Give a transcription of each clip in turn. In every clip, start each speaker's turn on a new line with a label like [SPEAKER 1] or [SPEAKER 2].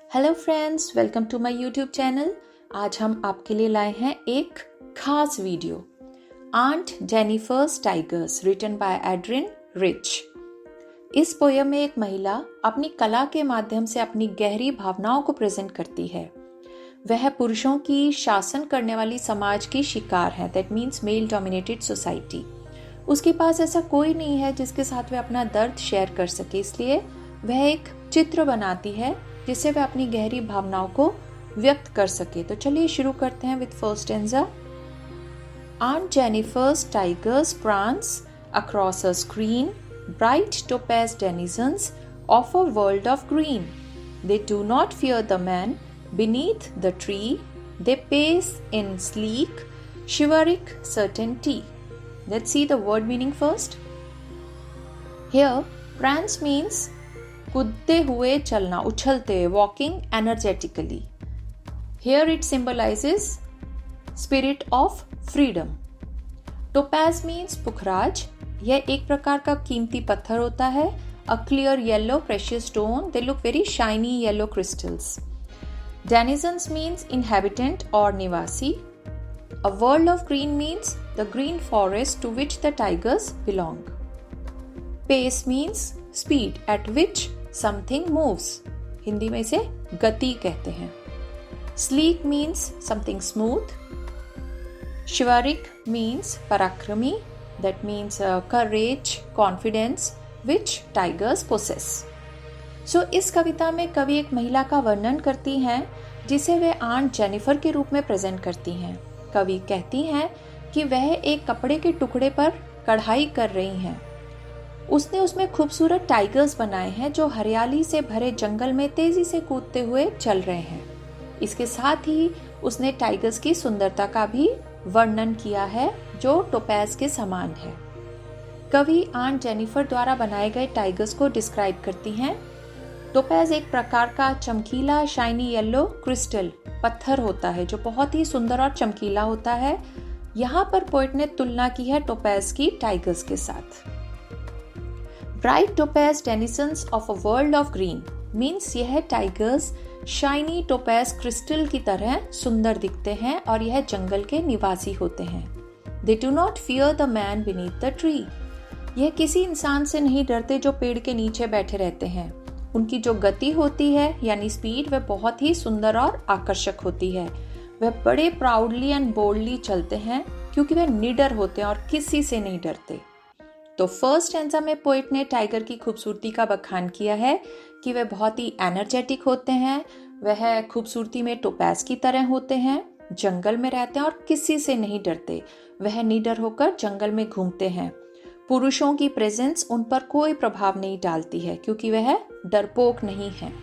[SPEAKER 1] Hello friends, welcome to my YouTube channel. आज हम आपके लिए लाए हैं एक खास video, aunt Jennifer's tigers, written by Adrienne Rich. इस पोयम में एक महिला अपनी कला के माध्यम से अपनी गहरी भावनाओं को प्रेजेंट करती है। वह पुरुषों की शासन करने वाली समाज की शिकार है, that means male dominated society. उसके पास ऐसा कोई नहीं है जिसके साथ वह अपना दर्द शेयर कर सके, इसलिए वह एक चित्र बनाती है जिससे वह अपनी गहरी भावनाओं को व्यक्त कर सके। तो चलिए शुरू करते हैं with first stanza. Aunt Jennifer's tigers prance across a screen, bright topaz denizens of a world of green. They do not fear the man beneath the tree. They pace in sleek, chivalric certainty. Let's see the word meaning first. Here, prance means कूदते हुए चलना, उछलते, walking energetically. Here it symbolises spirit of freedom. Topaz means पुखराज। यह एक प्रकार का कीमती पत्थर होता है। A clear yellow precious stone, they look very shiny yellow crystals. Denizens means inhabitant और निवासी। A world of green means the green forest to which the tigers belong. Pace means speed at which something moves, Hindi में इसे गति कहते हैं। Sleek means something smooth. शिवारिक means पराक्रमी, that means courage, confidence which tigers possess. So इस कविता में कवि एक महिला का वर्णन करती हैं जिसे वे आंट जेनिफर के रूप में प्रेजेंट करती हैं। कवि कहती हैं कि वह एक कपड़े के टुकड़े पर कढ़ाई कर रही हैं। उसने उसमें खूबसूरत टाइगर्स बनाए हैं जो हरियाली से भरे जंगल में तेजी से कूदते हुए चल रहे हैं। इसके साथ ही उसने टाइगर्स की सुंदरता का भी वर्णन किया है जो टोपैज के समान है। कवि आंट जेनिफर द्वारा बनाए गए टाइगर्स को डिस्क्राइब करती हैं। टोपैज एक प्रकार का चमकीला शाइनी येलो क्रिस्टल पत्थर होता है जो बहुत ही सुंदर और चमकीला होता है। यहाँ पर पोएट ने तुलना की है टोपैज की टाइगर्स के साथ। Bright topaz denizens of a world of green means यह टाइगर्स शाइनी टोपैज क्रिस्टल की तरह सुंदर दिखते हैं और यह जंगल के निवासी होते हैं। They do not fear the man beneath the tree. यह किसी इंसान से नहीं डरते जो पेड़ के नीचे बैठे रहते हैं। उनकी जो गति होती है यानी स्पीड, वह बहुत ही सुंदर और आकर्षक होती है। वह बड़े प्राउडली एंड बोल्डली चलते हैं क्योंकि वह निडर होते हैं और किसी से नहीं डरते। तो फर्स्ट स्टैंजा में पोएट ने टाइगर की खूबसूरती का बखान किया है कि वह बहुत ही एनर्जेटिक होते हैं, वह खूबसूरती में टोपैज की तरह होते हैं, जंगल में रहते हैं और किसी से नहीं डरते। वह निडर होकर जंगल में घूमते हैं। पुरुषों की प्रेजेंस उन पर कोई प्रभाव नहीं डालती है क्योंकि वह डरपोक नहीं है।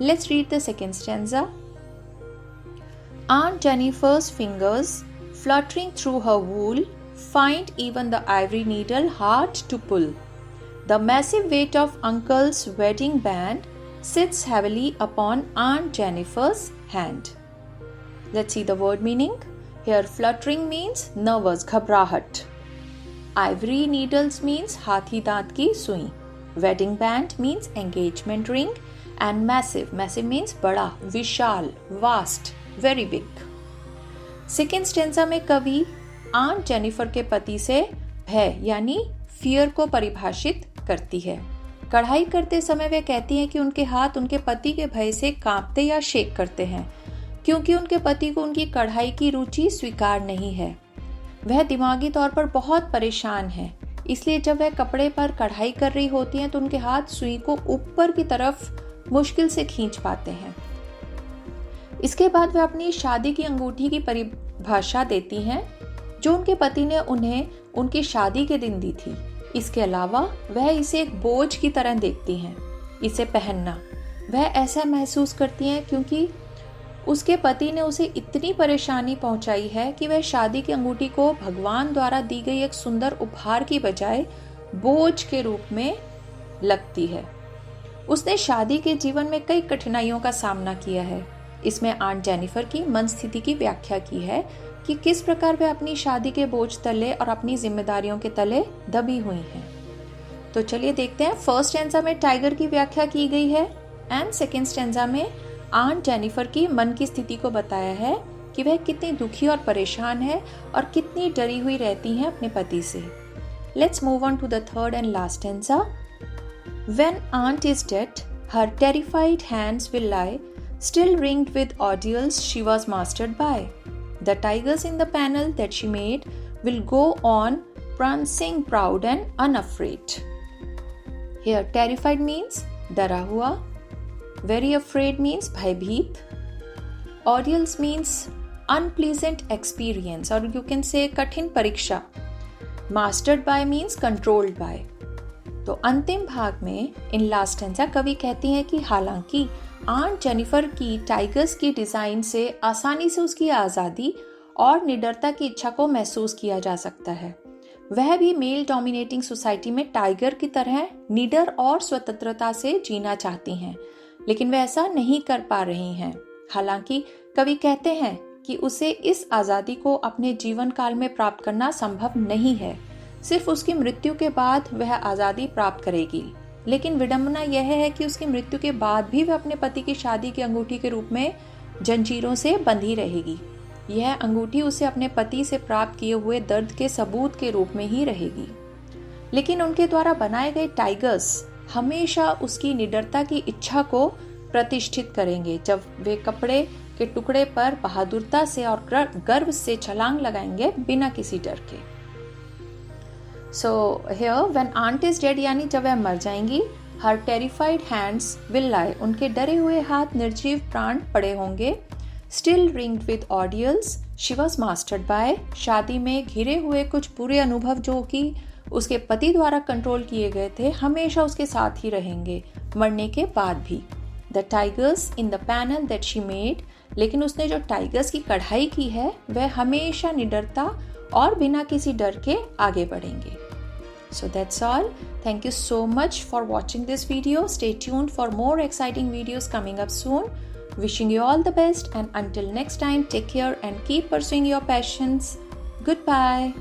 [SPEAKER 1] Let's read the second stanza. Aunt Jennifer's fingers fluttering through her wool find even the ivory needle hard to pull. The massive weight of Uncle's wedding band sits heavily upon Aunt Jennifer's hand. Let's see the word meaning. Here fluttering means nervous, घबराहट. Ivory needles means हाथी दांत की सुई. Wedding band means engagement ring. And massive, massive means बड़ा, विशाल, vast, very big. Second stanza में कवि aunt Jennifer के पति से भय यानी फियर को परिभाषित करती है। कढ़ाई करते समय वे कहती हैं कि उनके हाथ उनके पति के भय से कांपते या शेक करते हैं क्योंकि उनके पति को उनकी कढ़ाई की रुचि स्वीकार नहीं है। वह दिमागी तौर पर बहुत परेशान है, इसलिए जब वह कपड़े पर कढ़ाई कर रही होती हैं तो उनके हाथ सुई को ऊपर की तरफ मुश्किल से खींच पाते हैं। इसके बाद वह अपनी शादी की अंगूठी की परिभाषा देती हैं जो उनके पति ने उन्हें उनकी शादी के दिन दी थी। इसके अलावा वह इसे एक बोझ की तरह देखती हैं। इसे पहनना वह ऐसा महसूस करती हैं क्योंकि उसके पति ने उसे इतनी परेशानी पहुंचाई है कि वह शादी की अंगूठी को भगवान द्वारा दी गई एक सुंदर उपहार की बजाय बोझ के रूप में लगती है। उसने शादी के जीवन में कई कठिनाइयों का सामना किया है। इसमें आंट जेनिफर की मन स्थिति की व्याख्या की है कि किस प्रकार वह अपनी शादी के बोझ तले और अपनी जिम्मेदारियों के तले दबी हुई हैं। तो चलिए देखते हैं। फर्स्ट स्टैंजा में टाइगर की व्याख्या की गई है एंड सेकेंड स्टैंजा में आंट जेनिफर की मन की स्थिति को बताया है कि वह कितनी दुखी और परेशान है और कितनी डरी हुई रहती हैं अपने पति से। Let's move on to the third and last stanza. When aunt is dead, her terrified hands will lie, still ringed with ordeals she was mastered by. The tigers in the panel that she made will go on prancing proud and unafraid. Here, terrified means डरा हुआ, very afraid means भयभीत, ordeals means unpleasant experience or you can say कठिन परीक्षा, mastered by means controlled by. तो अंतिम भाग में in last stanza कवि कहती हैं कि हालांकि आंट जेनिफर की टाइगर्स की डिज़ाइन से आसानी से उसकी आज़ादी और निडरता की इच्छा को महसूस किया जा सकता है, वह भी मेल डोमिनेटिंग सोसाइटी में टाइगर की तरह निडर और स्वतंत्रता से जीना चाहती हैं, लेकिन वह ऐसा नहीं कर पा रही हैं। हालांकि कवि कहते हैं कि उसे इस आज़ादी को अपने जीवन काल में प्राप्त करना संभव नहीं है, सिर्फ उसकी मृत्यु के बाद वह आज़ादी प्राप्त करेगी। लेकिन विडंबना यह है कि उसकी मृत्यु के बाद भी वह अपने पति की शादी की अंगूठी के रूप में जंजीरों से बंधी रहेगी। यह अंगूठी उसे अपने पति से प्राप्त किए हुए दर्द के सबूत के रूप में ही रहेगी। लेकिन उनके द्वारा बनाए गए टाइगर्स हमेशा उसकी निडरता की इच्छा को प्रतिष्ठित करेंगे, जब वे कपड़े के टुकड़े पर बहादुरता से और गर्व से छलांग लगाएंगे बिना किसी डर के। So here when aunt is dead यानी जब वह मर जाएंगी, her terrified hands will lie, उनके डरे हुए हाथ निर्जीव प्राण पड़े होंगे, still ringed with ordeals she was mastered by, शादी में घिरे हुए कुछ बुरे अनुभव जो कि उसके पति द्वारा कंट्रोल किए गए थे हमेशा उसके साथ ही रहेंगे मरने के बाद भी। The tigers in the panel that she made, लेकिन उसने जो टाइगर्स की कढ़ाई की है वह हमेशा निडरता और बिना किसी डर के आगे बढ़ेंगे। So that's all. Thank you so much for watching this video. Stay tuned for more exciting videos coming up soon. Wishing you all the best and until next time, take care and keep pursuing your passions. Goodbye.